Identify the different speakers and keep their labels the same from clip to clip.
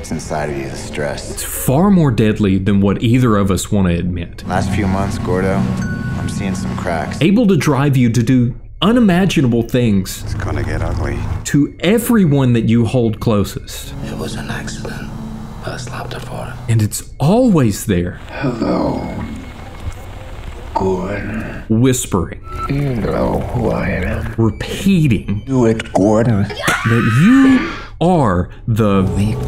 Speaker 1: gets inside of you, the stress.
Speaker 2: It's far more deadly than what either of us want to admit.
Speaker 1: Last few months, Gordo, I'm seeing some cracks.
Speaker 2: Able to drive you to do unimaginable things.
Speaker 1: It's gonna get ugly.
Speaker 2: To everyone that you hold closest.
Speaker 3: It was an accident. I slapped her for it.
Speaker 2: And it's always there.
Speaker 3: Hello, Gordon.
Speaker 2: Whispering.
Speaker 3: You know who I am.
Speaker 2: Repeating.
Speaker 3: Do it, Gordon.
Speaker 2: That you are the
Speaker 3: Weak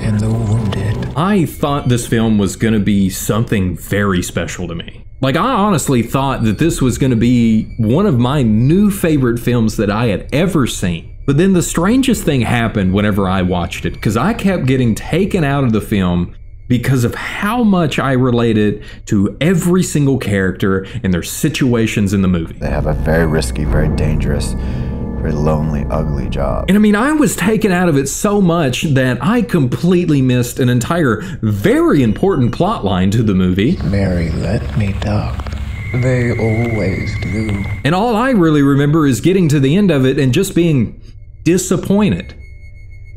Speaker 3: and the wounded.
Speaker 2: I thought this film was gonna be something very special to me. Like, I honestly thought that this was gonna be one of my new favorite films that I had ever seen. But then the strangest thing happened whenever I watched it, because I kept getting taken out of the film because of how much I related to every single character and their situations in the movie.
Speaker 1: They have a very risky, very dangerous, very lonely, ugly job.
Speaker 2: And I mean, I was taken out of it so much that I completely missed an entire, very important plot line to the movie.
Speaker 3: Mary let me down. They always do.
Speaker 2: And all I really remember is getting to the end of it and just being disappointed.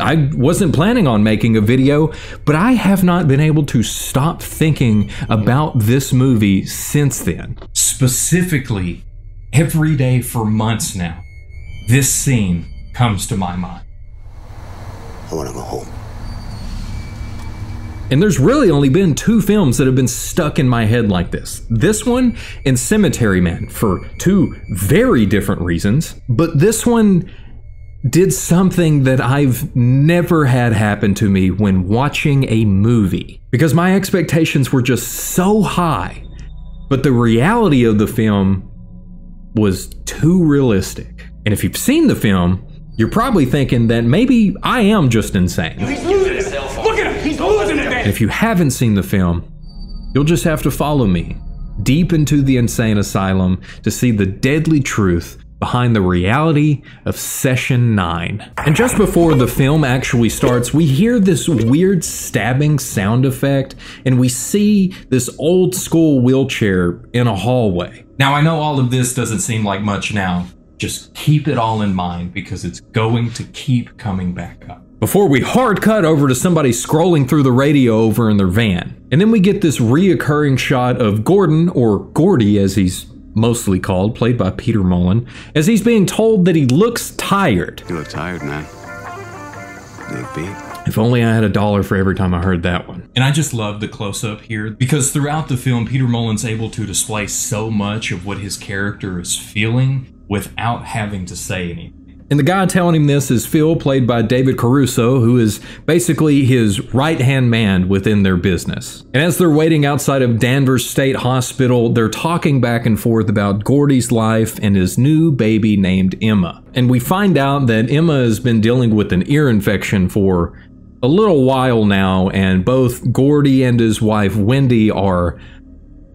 Speaker 2: I wasn't planning on making a video, but I have not been able to stop thinking about this movie since then. Specifically, every day for months now, this scene comes to my mind.
Speaker 3: I want to go home.
Speaker 2: And there's really only been two films that have been stuck in my head like this. This one and Cemetery Man, for two very different reasons. But this one did something that I've never had happen to me when watching a movie. Because my expectations were just so high, but the reality of the film was too realistic. And if you've seen the film, you're probably thinking that maybe I am just insane.
Speaker 4: He's losing it! Look at him! He's losing it, man!
Speaker 2: And if you haven't seen the film, you'll just have to follow me deep into the insane asylum to see the deadly truth behind the reality of Session 9. And just before the film actually starts, we hear this weird stabbing sound effect, and we see this old school wheelchair in a hallway. Now, I know all of this doesn't seem like much now. Just keep it all in mind because it's going to keep coming back up. Before we hard cut over to somebody scrolling through the radio over in their van. And then we get this reoccurring shot of Gordon, or Gordy as he's mostly called, played by Peter Mullen, as he's being told that he looks tired.
Speaker 5: You look tired, man. You look beat.
Speaker 2: If only I had $1 for every time I heard that one. And I just love the close-up here, because throughout the film, Peter Mullen's able to display so much of what his character is feeling without having to say anything. And the guy telling him this is Phil, played by David Caruso, who is basically his right-hand man within their business. And as they're waiting outside of Danvers State Hospital, they're talking back and forth about Gordy's life and his new baby named Emma. And we find out that Emma has been dealing with an ear infection for a little while now, and both Gordy and his wife Wendy are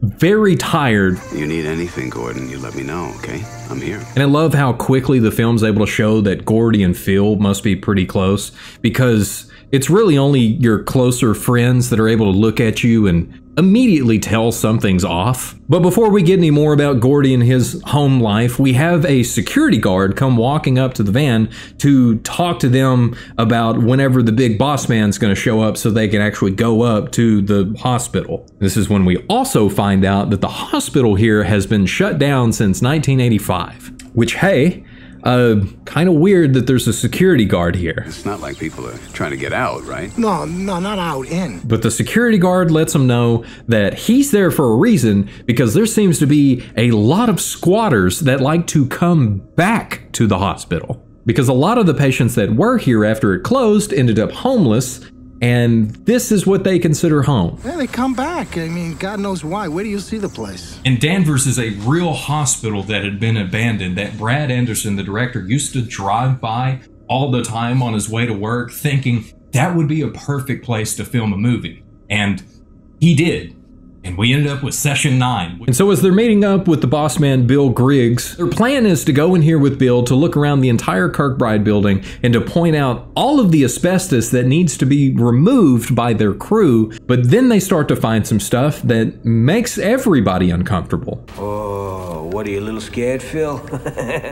Speaker 2: very tired.
Speaker 5: You need anything, Gordon, you let me know, okay? I'm here.
Speaker 2: And I love how quickly the film's able to show that Gordy and Phil must be pretty close, because it's really only your closer friends that are able to look at you and immediately tell something's off. But before we get any more about Gordy and his home life, we have a security guard come walking up to the van to talk to them about whenever the big boss man's going to show up so they can actually go up to the hospital. This is when we also find out that the hospital here has been shut down since 1985, which, hey, kind of weird that there's a security guard here.
Speaker 5: It's not like people are trying to get out, right?
Speaker 3: No, not out, in.
Speaker 2: But the security guard lets him know that he's there for a reason, because there seems to be a lot of squatters that like to come back to the hospital. Because a lot of the patients that were here after it closed ended up homeless, and this is what they consider home.
Speaker 6: Yeah, they come back. I mean, God knows why. Where do you see the place?
Speaker 2: And Danvers is a real hospital that had been abandoned that Brad Anderson, the director, used to drive by all the time on his way to work, thinking that would be a perfect place to film a movie. And he did. And we ended up with Session 9. And so as they're meeting up with the boss man, Bill Griggs, their plan is to go in here with Bill to look around the entire Kirkbride building and to point out all of the asbestos that needs to be removed by their crew. But then they start to find some stuff that makes everybody uncomfortable.
Speaker 1: Oh,
Speaker 7: what, are you a little scared, Phil?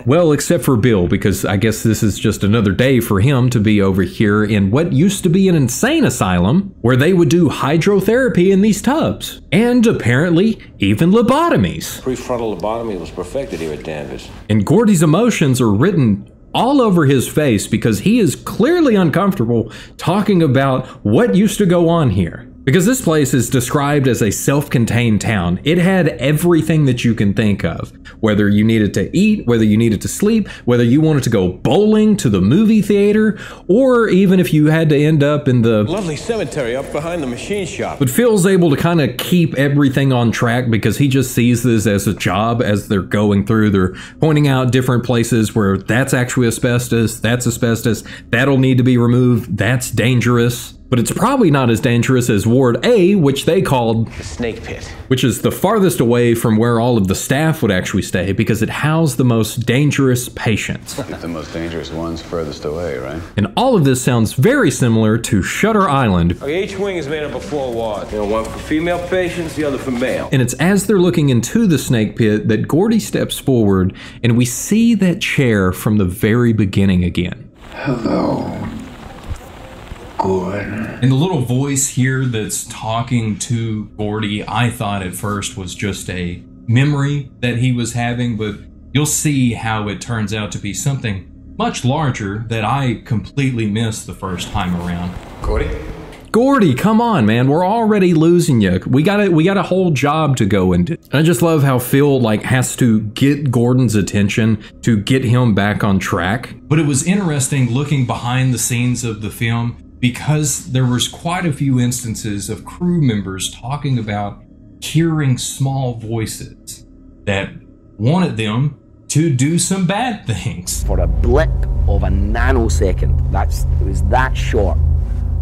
Speaker 2: Well, except for Bill, because I guess this is just another day for him to be over here in what used to be an insane asylum, where they would do hydrotherapy in these tubs. And apparently, even lobotomies.
Speaker 7: Prefrontal lobotomy was perfected here at Danvers.
Speaker 2: And Gordy's emotions are written all over his face because he is clearly uncomfortable talking about what used to go on here. Because this place is described as a self-contained town. It had everything that you can think of. Whether you needed to eat, whether you needed to sleep, whether you wanted to go bowling, to the movie theater, or even if you had to end up in the
Speaker 7: lovely cemetery up behind the machine shop.
Speaker 2: But Phil's able to kind of keep everything on track because he just sees this as a job as they're going through. They're pointing out different places where that's actually asbestos, that'll need to be removed, that's dangerous. But it's probably not as dangerous as Ward A, which they called
Speaker 7: the snake pit,
Speaker 2: which is the farthest away from where all of the staff would actually stay because it housed the most dangerous patients.
Speaker 5: The most dangerous ones furthest away, right?
Speaker 2: And all of this sounds very similar to Shutter Island.
Speaker 7: Okay, each wing is made up of 4 wards. One for female patients, the other for male.
Speaker 2: And it's as they're looking into the snake pit that Gordy steps forward and we see that chair from the very beginning again.
Speaker 3: Hello.
Speaker 2: And the little voice here that's talking to Gordy, I thought at first was just a memory that he was having, but you'll see how it turns out to be something much larger that I completely missed the first time around. Gordy, come on, man. We're already losing you. We got a whole job to go into. I just love how Phil has to get Gordon's attention to get him back on track. But it was interesting looking behind the scenes of the film because there was quite a few instances of crew members talking about hearing small voices that wanted them to do some bad things.
Speaker 8: For a blip of a nanosecond, it was that short,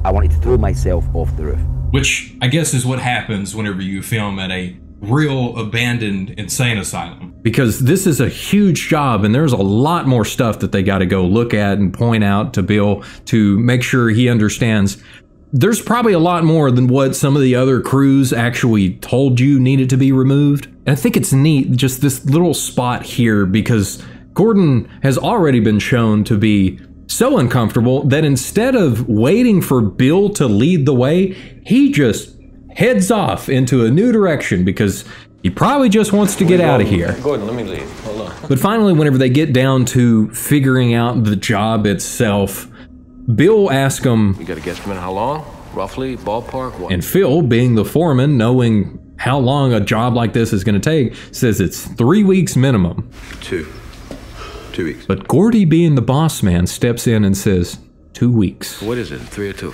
Speaker 8: I wanted to throw myself off the roof.
Speaker 2: Which I guess is what happens whenever you film at a real abandoned insane asylum. Because this is a huge job and there's a lot more stuff that they got to go look at and point out to Bill to make sure he understands. There's probably a lot more than what some of the other crews actually told you needed to be removed. And I think it's neat, just this little spot here, because Gordon has already been shown to be so uncomfortable that instead of waiting for Bill to lead the way, he just heads off into a new direction because he probably just wants to get out of here.
Speaker 7: Gordon, let me leave. Hold on.
Speaker 2: But finally, whenever they get down to figuring out the job itself, Bill asks him,
Speaker 7: You got a guesstimate how long? Roughly, ballpark, what?
Speaker 2: And Phil, being the foreman, knowing how long a job like this is going to take, says it's 3 weeks minimum.
Speaker 5: 2 weeks.
Speaker 2: But Gordy, being the boss man, steps in and says 2 weeks.
Speaker 7: What is it, 3 or 2?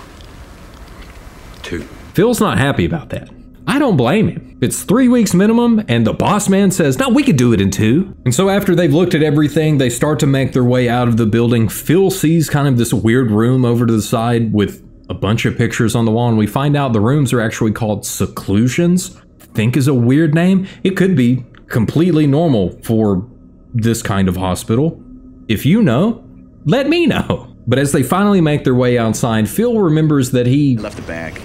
Speaker 5: 2.
Speaker 2: Phil's not happy about that. I don't blame him. It's 3 weeks minimum, and the boss man says, no, we could do it in 2. And so after they've looked at everything, they start to make their way out of the building. Phil sees kind of this weird room over to the side with a bunch of pictures on the wall, and we find out the rooms are actually called seclusions. I think is a weird name. It could be completely normal for this kind of hospital. If you know, let me know. But as they finally make their way outside, Phil remembers that he
Speaker 5: left the bag.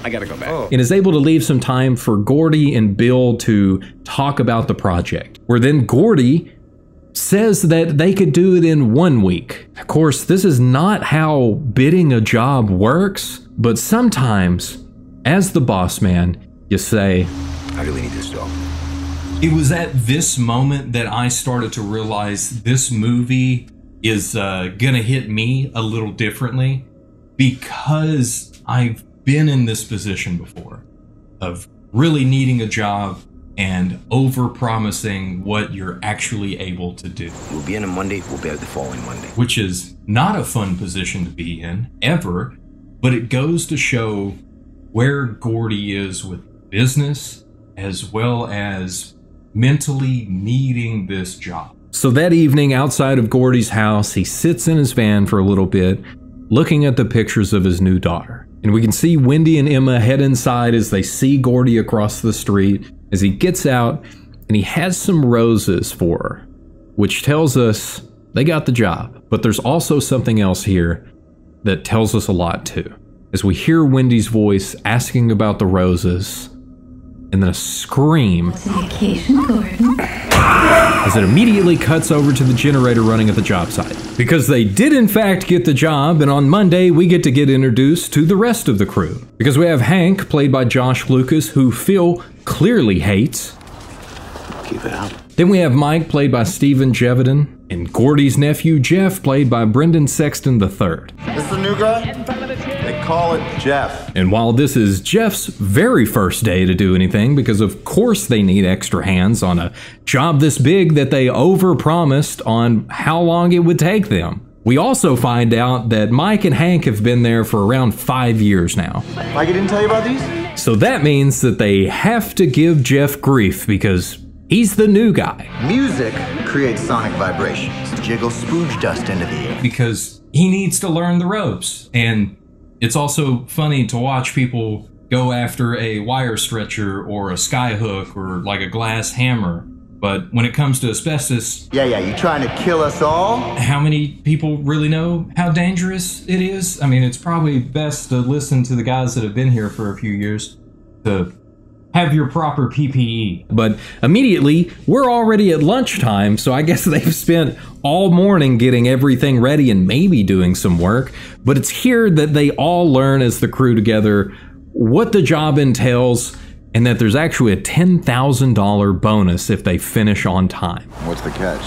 Speaker 5: I gotta go back.
Speaker 2: And is able to leave some time for Gordy and Bill to talk about the project. Where then Gordy says that they could do it in 1 week. Of course, this is not how bidding a job works, but sometimes, as the boss man, you say,
Speaker 5: I really need this job.
Speaker 2: It was at this moment that I started to realize this movie is gonna hit me a little differently because I've been in this position before of really needing a job and over-promising what you're actually able to do.
Speaker 8: We'll be in on Monday, we'll be out the following Monday.
Speaker 2: Which is not a fun position to be in, ever, but it goes to show where Gordy is with business as well as mentally needing this job. So that evening outside of Gordy's house, he sits in his van for a little bit, looking at the pictures of his new daughter. And we can see Wendy and Emma head inside as they see Gordy across the street as he gets out and he has some roses for her, which tells us they got the job. But there's also something else here that tells us a lot too. As we hear Wendy's voice asking about the roses, and then a scream
Speaker 9: Vacation, Gordon.
Speaker 2: as it immediately cuts over to the generator running at the job site. Because they did in fact get the job, and on Monday we get to get introduced to the rest of the crew. Because we have Hank, played by Josh Lucas, who Phil clearly hates.
Speaker 5: Keep it up.
Speaker 2: Then we have Mike, played by Stephen Jevedon, and Gordy's nephew Jeff, played by Brendan Sexton III.
Speaker 10: This is the new guy? They call it Jeff.
Speaker 2: And while this is Jeff's very first day to do anything, because of course they need extra hands on a job this big that they overpromised on how long it would take them, we also find out that Mike and Hank have been there for around 5 years now.
Speaker 10: Mike, I didn't tell you about these?
Speaker 2: So that means that they have to give Jeff grief because he's the new guy.
Speaker 1: Music creates sonic vibrations. Jiggle spooge dust into the air.
Speaker 2: Because he needs to learn the ropes. And it's also funny to watch people go after a wire stretcher or a sky hook or like a glass hammer. But when it comes to asbestos...
Speaker 1: Yeah, you trying to kill us all?
Speaker 2: How many people really know how dangerous it is? I mean, it's probably best to listen to the guys that have been here for a few years to have your proper PPE. But immediately, we're already at lunchtime, so I guess they've spent all morning getting everything ready and maybe doing some work. But it's here that they all learn as the crew together what the job entails, and that there's actually a $10,000 bonus if they finish on time.
Speaker 10: What's the catch?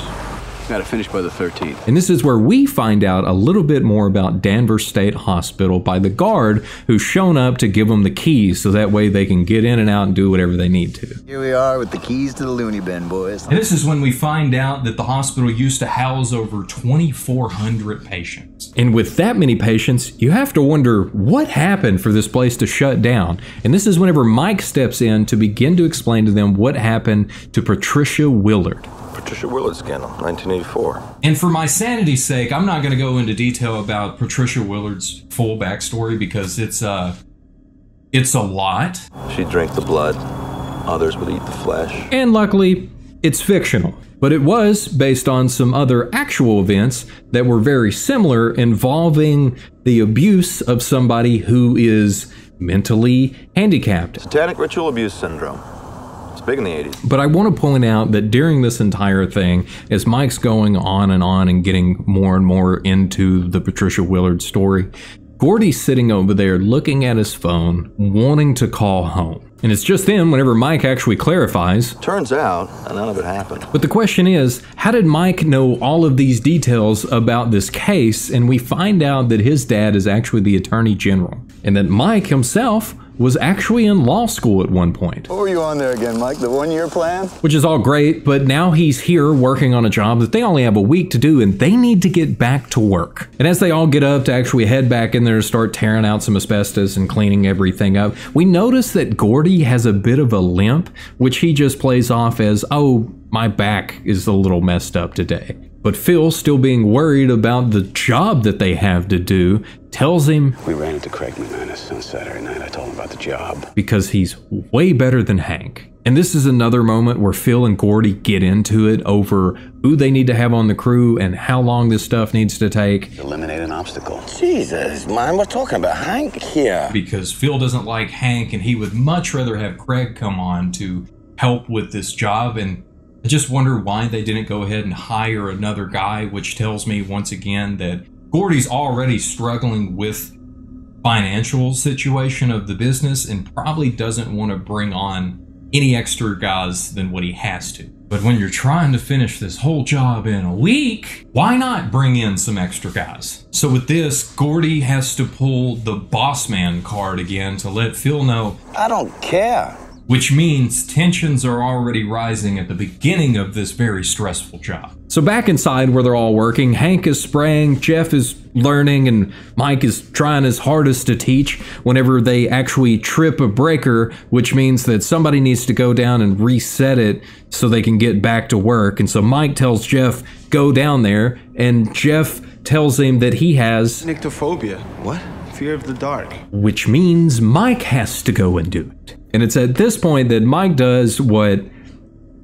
Speaker 5: Gotta finish by the 13th.
Speaker 2: And this is where we find out a little bit more about Danvers State Hospital by the guard who's shown up to give them the keys so that way they can get in and out and do whatever they need to.
Speaker 1: Here we are with the keys to the loony bin, boys.
Speaker 2: And this is when we find out that the hospital used to house over 2,400 patients. And with that many patients, you have to wonder what happened for this place to shut down. And this is whenever Mike steps in to begin to explain to them what happened to Patricia Willard.
Speaker 10: Patricia Willard scandal, 1984.
Speaker 2: And for my sanity's sake, I'm not going to go into detail about Patricia Willard's full backstory because it's a lot.
Speaker 10: She drank the blood. Others would eat the flesh.
Speaker 2: And luckily, it's fictional. But it was based on some other actual events that were very similar involving the abuse of somebody who is mentally handicapped.
Speaker 10: Satanic ritual abuse syndrome. Big in the 80s.
Speaker 2: But I want to point out that during this entire thing, as Mike's going on and getting more and more into the Patricia Willard story, Gordy's sitting over there looking at his phone, wanting to call home. And it's just then whenever Mike actually clarifies.
Speaker 10: Turns out, none of it happened.
Speaker 2: But the question is, how did Mike know all of these details about this case? And we find out that his dad is actually the Attorney General, and that Mike himself was actually in law school at one point.
Speaker 10: What were you on there again, Mike? The one-year plan?
Speaker 2: Which is all great, but now he's here working on a job that they only have a week to do, and they need to get back to work. And as they all get up to actually head back in there to start tearing out some asbestos and cleaning everything up, we notice that Gordy has a bit of a limp, which he just plays off as, oh, my back is a little messed up today. But Phil, still being worried about the job that they have to do, tells him
Speaker 5: We ran into Craig McManus on Saturday night. I told him about the job.
Speaker 2: because he's way better than Hank. And this is another moment where Phil and Gordy get into it over who they need to have on the crew and how long this stuff needs to take.
Speaker 5: Eliminate an obstacle.
Speaker 11: Jesus, man, we're talking about Hank here.
Speaker 2: Because Phil doesn't like Hank and he would much rather have Craig come on to help with this job. And I just wonder why they didn't go ahead and hire another guy, which tells me once again that Gordy's already struggling with financial situation of the business and probably doesn't want to bring on any extra guys than what he has to. But when you're trying to finish this whole job in a week, why not bring in some extra guys? So with this, Gordy has to pull the boss man card again to let Phil know,
Speaker 11: I don't care.
Speaker 2: Which means tensions are already rising at the beginning of this very stressful job. So back inside where they're all working, Hank is spraying, Jeff is learning, and Mike is trying his hardest to teach whenever they actually trip a breaker, which means that somebody needs to go down and reset it so they can get back to work. And so Mike tells Jeff, go down there, and Jeff tells him that he has
Speaker 6: Nyctophobia. What? Fear of the dark.
Speaker 2: Which means Mike has to go and do it. And it's at this point that Mike does what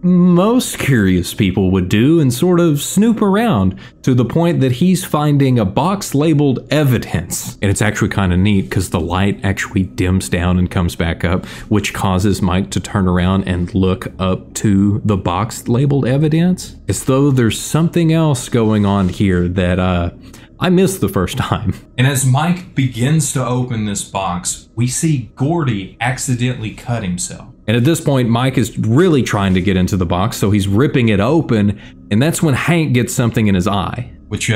Speaker 2: most curious people would do and sort of snoop around, to the point that he's finding a box labeled evidence. And it's actually kind of neat because the light actually dims down and comes back up, which causes Mike to turn around and look up to the box labeled evidence, as though there's something else going on here that I missed the first time. And as Mike begins to open this box, we see Gordy accidentally cut himself. And at this point, Mike is really trying to get into the box, so he's ripping it open, and that's when Hank gets something in his eye. Which,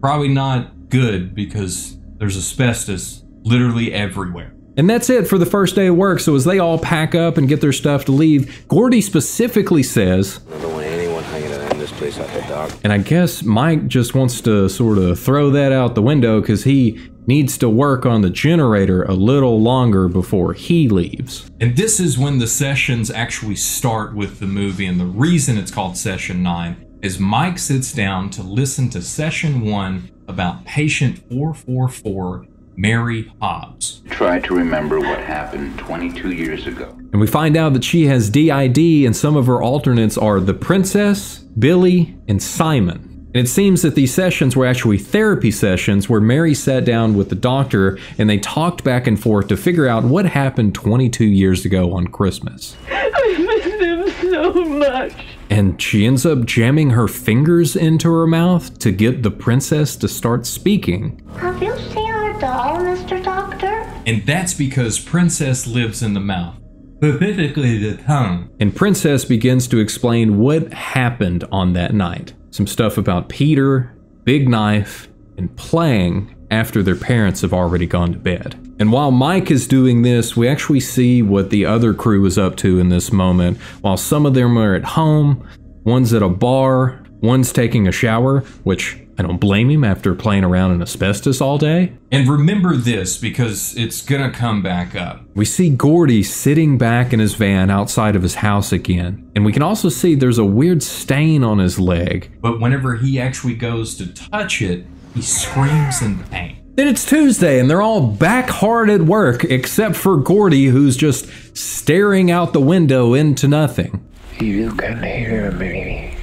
Speaker 2: probably not good, because there's asbestos literally everywhere. And that's it for the first day of work, so as they all pack up and get their stuff to leave, Gordy specifically says,
Speaker 11: I don't want anyone hanging around this place out there, Doc.
Speaker 2: And I guess Mike just wants to sort of throw that out the window because he needs to work on the generator a little longer before he leaves. And this is when the sessions actually start with the movie, and the reason it's called Session 9 is Mike sits down to listen to Session 1 about patient 444, Mary Hobbs.
Speaker 12: Try to remember what happened 22 years ago.
Speaker 2: And we find out that she has DID, and some of her alternates are the Princess, Billy, and Simon. And it seems that these sessions were actually therapy sessions where Mary sat down with the doctor and they talked back and forth to figure out what happened 22 years ago on Christmas.
Speaker 9: I miss him so much.
Speaker 2: And she ends up jamming her fingers into her mouth to get the princess to start speaking.
Speaker 9: Have you seen our doll, Mr. Doctor?
Speaker 2: And that's because Princess lives in the mouth, specifically the tongue. And Princess begins to explain what happened on that night. Some stuff about Peter, Big Knife, and playing after their parents have already gone to bed. And while Mike is doing this, we actually see what the other crew is up to in this moment. While some of them are at home, one's at a bar, one's taking a shower, which I don't blame him after playing around in asbestos all day. And remember this, because it's gonna come back up. We see Gordy sitting back in his van outside of his house again. And we can also see there's a weird stain on his leg. But whenever he actually goes to touch it, he screams in pain. Then it's Tuesday and they're all back hard at work, except for Gordy, who's just staring out the window into nothing.
Speaker 3: You can hear me.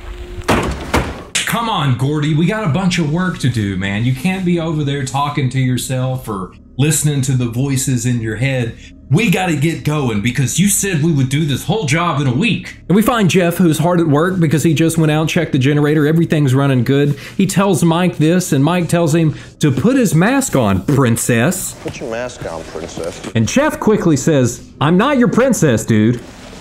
Speaker 2: Come on, Gordy, we got a bunch of work to do, man. You can't be over there talking to yourself or listening to the voices in your head. We gotta get going because you said we would do this whole job in a week. And we find Jeff, who's hard at work because he just went out, checked the generator, everything's running good. He tells Mike this, and Mike tells him to put his mask on, princess.
Speaker 11: Put your mask on, princess.
Speaker 2: And Jeff quickly says, I'm not your princess, dude.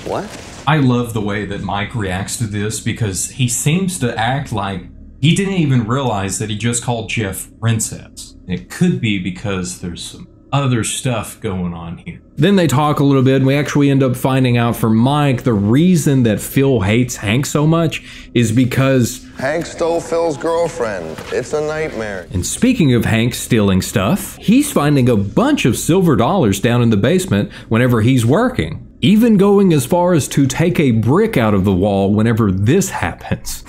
Speaker 11: What?
Speaker 2: I love the way that Mike reacts to this because he seems to act like he didn't even realize that he just called Jeff princess. And it could be because there's some other stuff going on here. Then they talk a little bit and we actually end up finding out from Mike the reason that Phil hates Hank so much is because
Speaker 10: Hank stole Phil's girlfriend. It's a nightmare.
Speaker 2: And speaking of Hank stealing stuff, he's finding a bunch of silver dollars down in the basement whenever he's working. Even going as far as to take a brick out of the wall whenever this happens.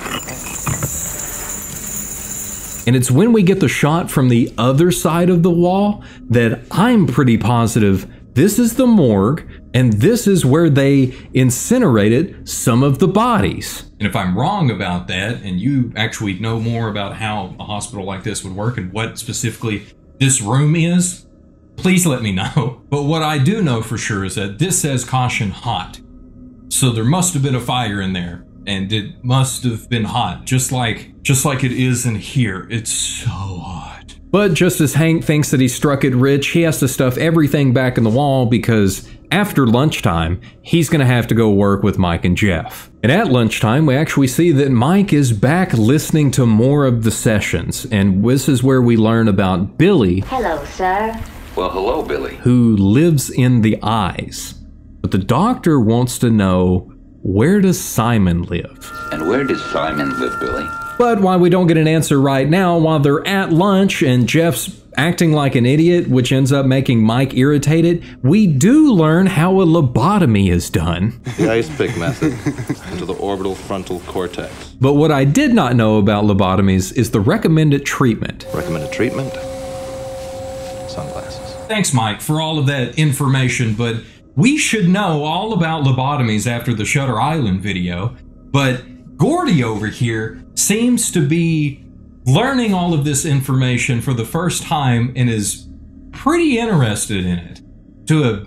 Speaker 2: And it's when we get the shot from the other side of the wall that I'm pretty positive this is the morgue and this is where they incinerated some of the bodies. And if I'm wrong about that and you actually know more about how a hospital like this would work and what specifically this room is, please let me know. But what I do know for sure is that this says caution hot. So there must have been a fire in there and it must have been hot, just like it is in here. It's so hot. But just as Hank thinks that he struck it rich, he has to stuff everything back in the wall because after lunchtime, he's gonna have to go work with Mike and Jeff. And at lunchtime, we actually see that Mike is back listening to more of the sessions. And this is where we learn about Billy.
Speaker 9: Hello, sir.
Speaker 12: Well, hello, Billy.
Speaker 2: Who lives in the eyes. But the doctor wants to know, where does Simon live?
Speaker 12: And where does Simon live, Billy?
Speaker 2: But while we don't get an answer right now, while they're at lunch and Jeff's acting like an idiot, which ends up making Mike irritated, we do learn how a lobotomy is done.
Speaker 10: The ice pick method into the orbital frontal cortex.
Speaker 2: But what I did not know about lobotomies is the recommended treatment.
Speaker 10: Recommended treatment? Sunglasses.
Speaker 2: Thanks, Mike, for all of that information, but we should know all about lobotomies after the Shutter Island video, but Gordy over here seems to be learning all of this information for the first time and is pretty interested in it to a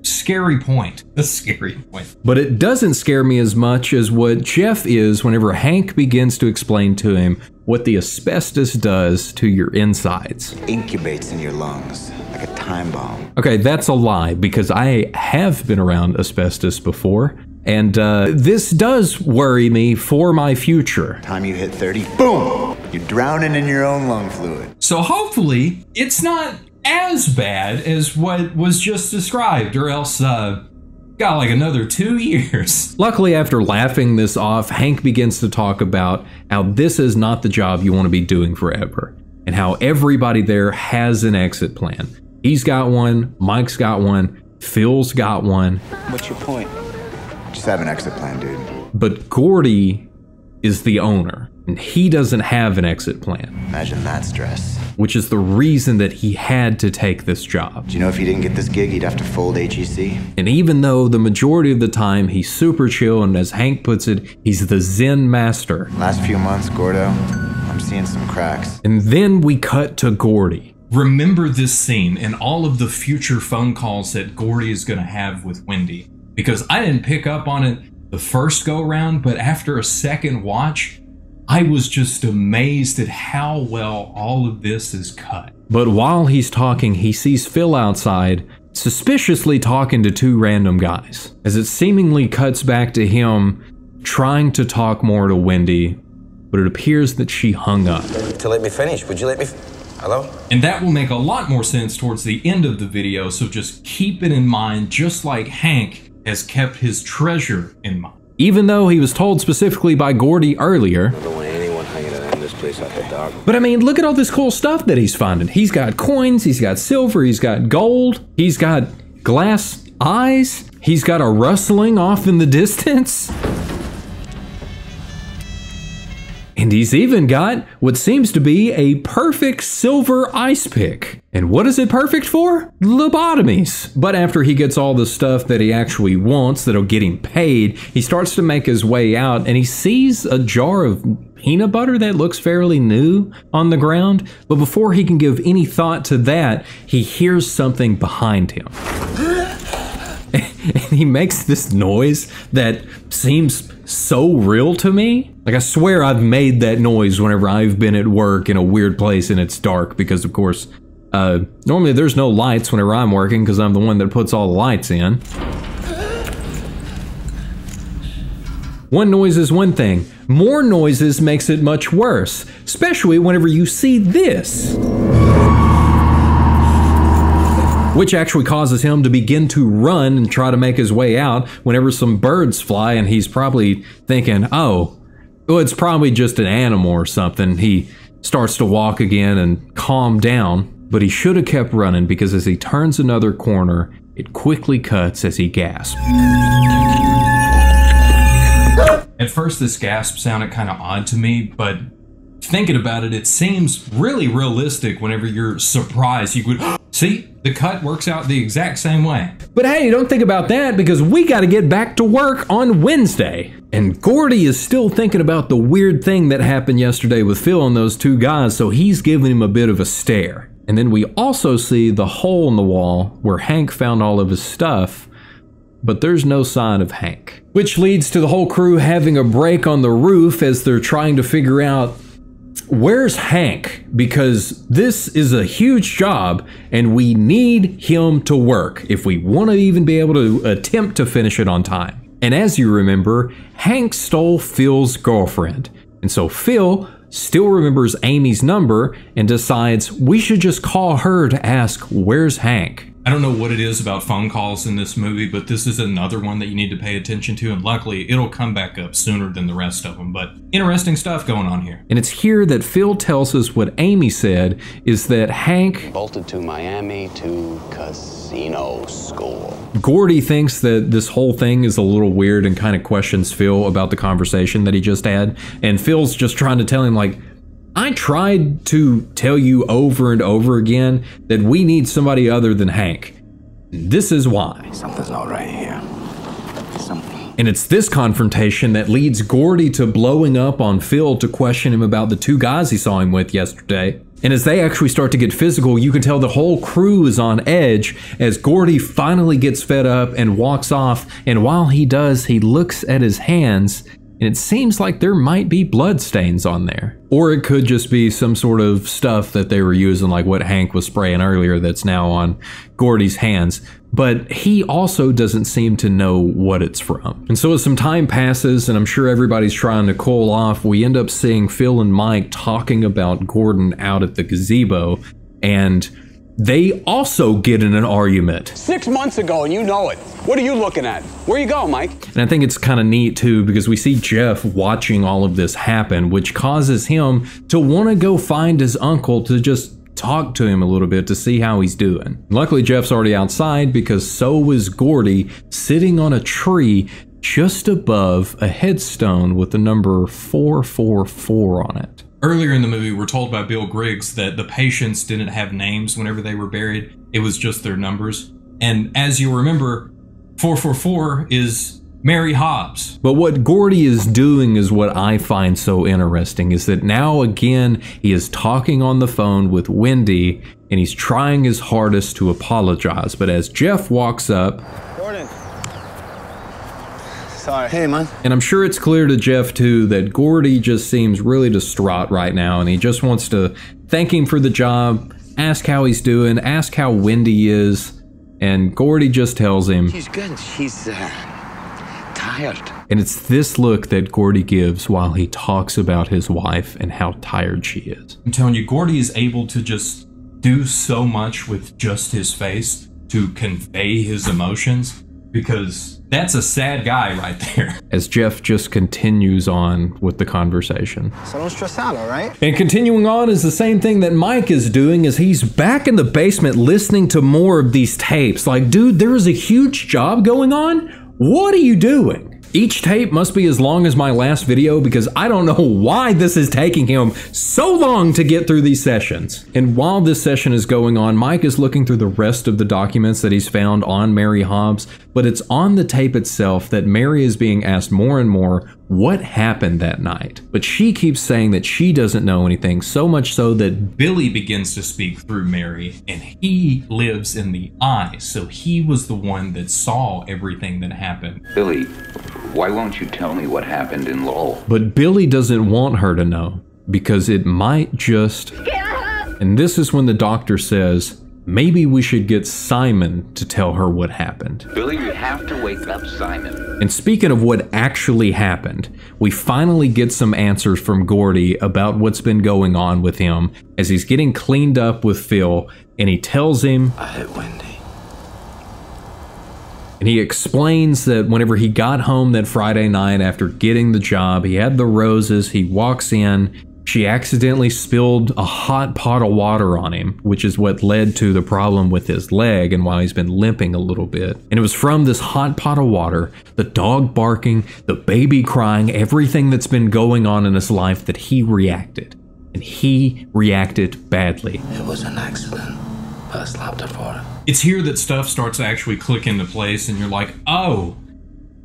Speaker 2: scary point. A scary point. But it doesn't scare me as much as what Jeff is whenever Hank begins to explain to him what the asbestos does to your insides.
Speaker 1: Incubates in your lungs like a time bomb.
Speaker 2: Okay, that's a lie because I have been around asbestos before, and this does worry me for my future.
Speaker 1: Time you hit 30, boom! You're drowning in your own lung fluid.
Speaker 2: So hopefully it's not as bad as what was just described, or else got like another 2 years. Luckily, after laughing this off, Hank begins to talk about how this is not the job you want to be doing forever, and how everybody there has an exit plan. He's got one, Mike's got one, Phil's got one.
Speaker 1: What's your point? Just have an exit plan, dude.
Speaker 2: But Gordy is the owner, and he doesn't have an exit plan.
Speaker 1: Imagine that stress.
Speaker 2: Which is the reason that he had to take this job.
Speaker 1: Do you know if he didn't get this gig, he'd have to fold HEC?
Speaker 2: And even though the majority of the time he's super chill, and as Hank puts it, he's the Zen master.
Speaker 1: Last few months, Gordo, I'm seeing some cracks.
Speaker 2: And then we cut to Gordy. Remember this scene and all of the future phone calls that Gordy is going to have with Wendy. Because I didn't pick up on it the first go round, but after a second watch, I was just amazed at how well all of this is cut. But while he's talking, he sees Phil outside, suspiciously talking to two random guys, as it seemingly cuts back to him trying to talk more to Wendy, but it appears that she hung up.
Speaker 11: To let me finish, would you let me... Hello?
Speaker 2: And that will make a lot more sense towards the end of the video, so just keep it in mind, just like Hank has kept his treasure in mind. Even though he was told specifically by Gordy earlier.
Speaker 11: I don't want anyone hanging around this place after dark.
Speaker 2: But I mean, look at all this cool stuff that he's finding. He's got coins, he's got silver, he's got gold, he's got glass eyes, he's got a rustling off in the distance. And he's even got what seems to be a perfect silver ice pick. And what is it perfect for? Lobotomies. But after he gets all the stuff that he actually wants that'll get him paid, he starts to make his way out and he sees a jar of peanut butter that looks fairly new on the ground. But before he can give any thought to that, he hears something behind him. And he makes this noise that seems so real to me. Like, I swear I've made that noise whenever I've been at work in a weird place and it's dark, because of course, normally there's no lights whenever I'm working because I'm the one that puts all the lights in. One noise is one thing. More noises makes it much worse, especially whenever you see this. Which actually causes him to begin to run and try to make his way out whenever some birds fly, and he's probably thinking, oh, well, it's probably just an animal or something. He starts to walk again and calm down, but he should have kept running, because as he turns another corner, it quickly cuts as he gasps. At first, this gasp sounded kind of odd to me, but thinking about it, it seems really realistic whenever you're surprised. You would see, the cut works out the exact same way. But hey, don't think about that, because we got to get back to work on Wednesday. And Gordy is still thinking about the weird thing that happened yesterday with Phil and those two guys, so he's giving him a bit of a stare. And then we also see the hole in the wall where Hank found all of his stuff, but there's no sign of Hank. Which leads to the whole crew having a break on the roof as they're trying to figure out, where's Hank? Because this is a huge job and we need him to work if we want to even be able to attempt to finish it on time. And as you remember, Hank stole Phil's girlfriend. And so Phil still remembers Amy's number and decides we should just call her to ask, where's Hank? I don't know what it is about phone calls in this movie, but this is another one that you need to pay attention to, and luckily it'll come back up sooner than the rest of them, but interesting stuff going on here. And it's here that Phil tells us what Amy said is that Hank
Speaker 11: bolted to Miami to casino school.
Speaker 2: Gordy thinks that this whole thing is a little weird and kind of questions Phil about the conversation that he just had, and Phil's just trying to tell him, like, I tried to tell you over and over again that we need somebody other than Hank. This is why.
Speaker 11: Something's not right here.
Speaker 2: And it's this confrontation that leads Gordy to blowing up on Phil to question him about the two guys he saw him with yesterday. And as they actually start to get physical, you can tell the whole crew is on edge as Gordy finally gets fed up and walks off. And while he does, he looks at his hands and it seems like there might be blood stains on there. Or it could just be some sort of stuff that they were using, like what Hank was spraying earlier that's now on Gordy's hands. But he also doesn't seem to know what it's from. And so as some time passes, and I'm sure everybody's trying to cool off, we end up seeing Phil and Mike talking about Gordon out at the gazebo, and they also get in an argument.
Speaker 13: 6 months ago, and you know it. What are you looking at? Where you going, Mike?
Speaker 2: And I think it's kind of neat too, because we see Jeff watching all of this happen, which causes him to want to go find his uncle to just talk to him a little bit to see how he's doing. Luckily, Jeff's already outside because so is Gordy, sitting on a tree just above a headstone with the number 444 on it.
Speaker 14: Earlier in the movie, we're told by Bill Griggs that the patients didn't have names whenever they were buried. It was just their numbers. And as you remember, 444 is Mary Hobbs.
Speaker 2: But what Gordy is doing is what I find so interesting, is that now again, he is talking on the phone with Wendy and he's trying his hardest to apologize. But as Jeff walks up,
Speaker 13: Gordon. Sorry.
Speaker 11: Hey, man.
Speaker 2: And I'm sure it's clear to Jeff too that Gordy just seems really distraught right now and he just wants to thank him for the job, ask how he's doing, ask how Wendy is, and Gordy just tells him
Speaker 11: She's good. She's tired.
Speaker 2: And it's this look that Gordy gives while he talks about his wife and how tired she is.
Speaker 14: I'm telling you, Gordy is able to just do so much with just his face to convey his emotions, because that's a sad guy right there.
Speaker 2: As Jeff just continues on with the conversation.
Speaker 6: So don't stress out, all right?
Speaker 2: And continuing on is the same thing that Mike is doing, as he's back in the basement listening to more of these tapes. Like, dude, there is a huge job going on. What are you doing? Each tape must be as long as my last video, because I don't know why this is taking him so long to get through these sessions. And while this session is going on, Mike is looking through the rest of the documents that he's found on Mary Hobbs, but it's on the tape itself that Mary is being asked more and more what happened that night. But she keeps saying that she doesn't know anything, so much so that
Speaker 14: Billy begins to speak through Mary, and he lives in the eye, so he was the one that saw everything that happened.
Speaker 12: Billy, why won't you tell me what happened in Lowell?
Speaker 2: But Billy doesn't want her to know, because it might just... And this is when the doctor says, maybe we should get Simon to tell her what happened.
Speaker 12: Billy, you have to wake up Simon.
Speaker 2: And speaking of what actually happened, we finally get some answers from Gordy about what's been going on with him as he's getting cleaned up with Phil, and he tells him...
Speaker 11: I hit Wendy.
Speaker 2: And he explains that whenever he got home that Friday night after getting the job, he had the roses, he walks in, she accidentally spilled a hot pot of water on him, which is what led to the problem with his leg and why he's been limping a little bit. And it was from this hot pot of water, the dog barking, the baby crying, everything that's been going on in his life, that he reacted. And he reacted badly.
Speaker 11: It was an accident, but I slapped her for it.
Speaker 14: It's here that stuff starts to actually click into place, and you're like, oh,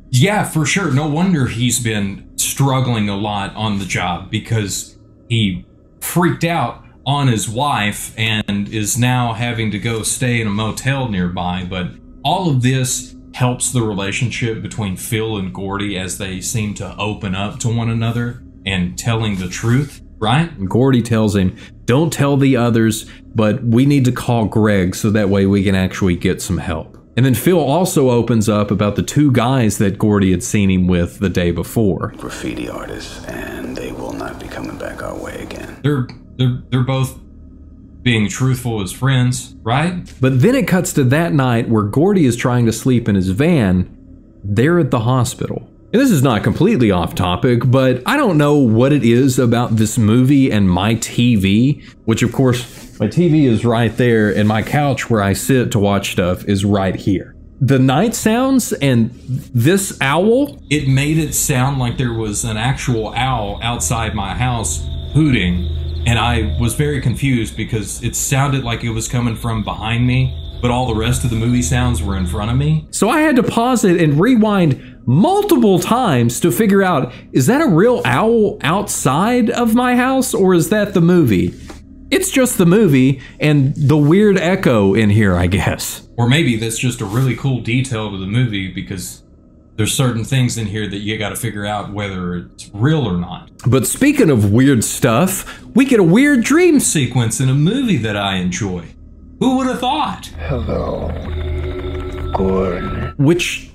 Speaker 14: yeah, for sure. No wonder he's been struggling a lot on the job, because he freaked out on his wife and is now having to go stay in a motel nearby. But all of this helps the relationship between Phil and Gordy as they seem to open up to one another and telling the truth, right?
Speaker 2: And Gordy tells him, don't tell the others, but we need to call Greg so that way we can actually get some help. And then Phil also opens up about the two guys that Gordy had seen him with the day before.
Speaker 5: Graffiti artists, and they will not be coming back our way again.
Speaker 14: They're both being truthful as friends, right?
Speaker 2: But then it cuts to that night where Gordy is trying to sleep in his van there at the hospital. And this is not completely off topic, but I don't know what it is about this movie and my TV, which of course my TV is right there and my couch where I sit to watch stuff is right here. The night sounds and this owl,
Speaker 14: it made it sound like there was an actual owl outside my house hooting, and I was very confused because it sounded like it was coming from behind me, but all the rest of the movie sounds were in front of me.
Speaker 2: So I had to pause it and rewind multiple times to figure out, is that a real owl outside of my house or is that the movie? It's just the movie and the weird echo in here, I guess.
Speaker 14: Or maybe that's just a really cool detail to the movie because there's certain things in here that you gotta figure out whether it's real or not.
Speaker 2: But speaking of weird stuff, we get a weird dream
Speaker 14: sequence in a movie that I enjoy. Who would have thought?
Speaker 3: Hello, Gordon.
Speaker 2: Which,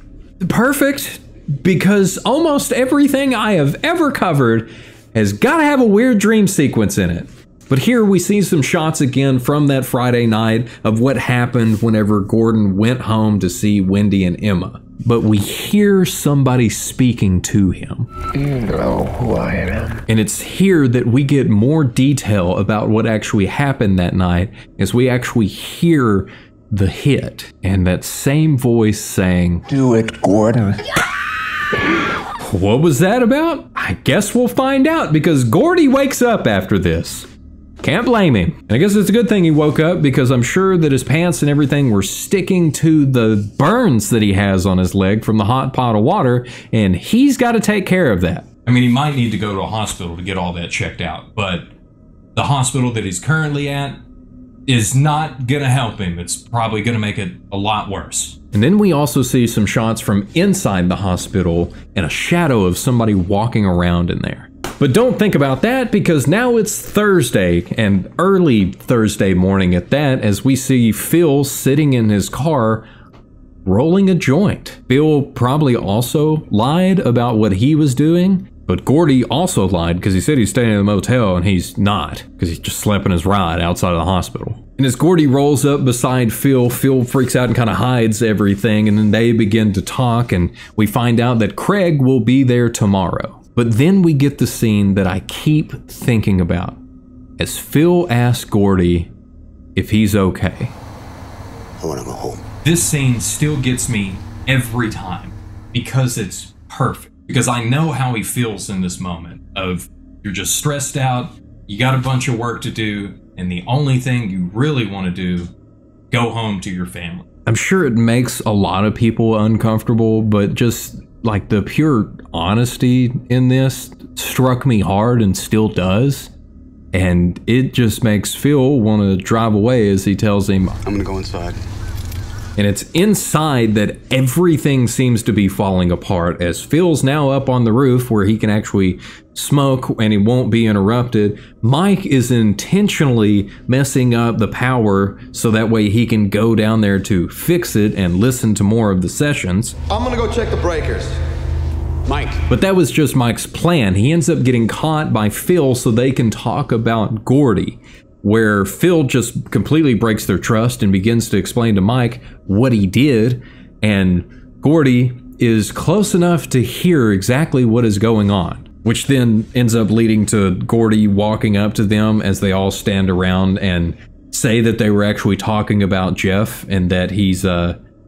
Speaker 2: perfect, because almost everything I have ever covered has gotta have a weird dream sequence in it. But here we see some shots again from that Friday night of what happened whenever Gordon went home to see Wendy and Emma. But we hear somebody speaking to him.
Speaker 3: You know who I am.
Speaker 2: And it's here that we get more detail about what actually happened that night as we actually hear the hit and that same voice saying,
Speaker 3: "Do it, Gordon."
Speaker 2: What was that about? I guess we'll find out because Gordy wakes up after this. Can't blame him. And I guess it's a good thing he woke up because I'm sure that his pants and everything were sticking to the burns that he has on his leg from the hot pot of water, and he's got to take care of that.
Speaker 14: I mean, he might need to go to a hospital to get all that checked out, but the hospital that he's currently at is not gonna help him. It's probably gonna make it a lot worse.
Speaker 2: And then we also see some shots from inside the hospital and a shadow of somebody walking around in there. But don't think about that because now it's Thursday and early Thursday morning at that as we see Phil sitting in his car rolling a joint. Phil probably also lied about what he was doing, but Gordy also lied because he said he's staying in the motel and he's not because he just slept in his ride outside of the hospital. And as Gordy rolls up beside Phil, Phil freaks out and kind of hides everything, and then they begin to talk and we find out that Craig will be there tomorrow. But then we get the scene that I keep thinking about as Phil asks Gordy if he's okay.
Speaker 11: I want to go home.
Speaker 14: This scene still gets me every time because it's perfect. Because I know how he feels in this moment of you're just stressed out, you got a bunch of work to do, and the only thing you really want to do, go home to your family.
Speaker 2: I'm sure it makes a lot of people uncomfortable, but just like the pure honesty in this struck me hard and still does. And it just makes Phil want to drive away as he tells him,
Speaker 11: I'm gonna go inside.
Speaker 2: And it's inside that everything seems to be falling apart as Phil's now up on the roof where he can actually smoke and he won't be interrupted. Mike is intentionally messing up the power so that way he can go down there to fix it and listen to more of the sessions.
Speaker 10: I'm gonna go check the breakers.
Speaker 11: Mike.
Speaker 2: But that was just Mike's plan. He ends up getting caught by Phil so they can talk about Gordy, where Phil just completely breaks their trust and begins to explain to Mike what he did, and Gordy is close enough to hear exactly what is going on, which then ends up leading to Gordy walking up to them as they all stand around and say that they were actually talking about Jeff and that he's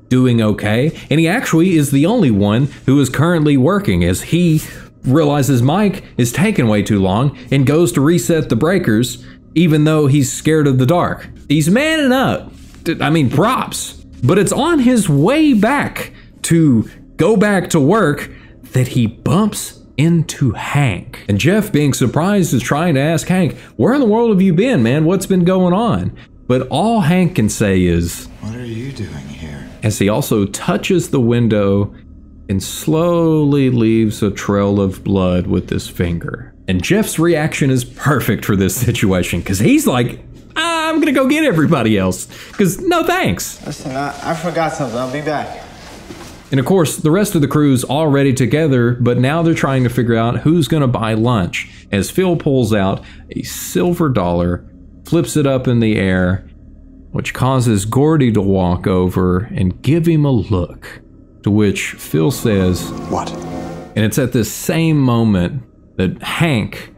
Speaker 2: doing okay, and he actually is the only one who is currently working as he realizes Mike is taking way too long and goes to reset the breakers even though he's scared of the dark. He's manning up. I mean, props. But it's on his way back to go back to work that he bumps into Hank. And Jeff, being surprised, is trying to ask Hank, where in the world have you been, man? What's been going on? But all Hank can say is,
Speaker 1: what are you doing here?
Speaker 2: As he also touches the window and slowly leaves a trail of blood with his finger. And Jeff's reaction is perfect for this situation because he's like, I'm gonna go get everybody else because no thanks.
Speaker 6: Listen, I forgot something. I'll be back.
Speaker 2: And of course, the rest of the crew's already together, but now they're trying to figure out who's gonna buy lunch as Phil pulls out a silver dollar, flips it up in the air, which causes Gordy to walk over and give him a look, to which Phil says,
Speaker 11: what?
Speaker 2: And it's at this same moment that Hank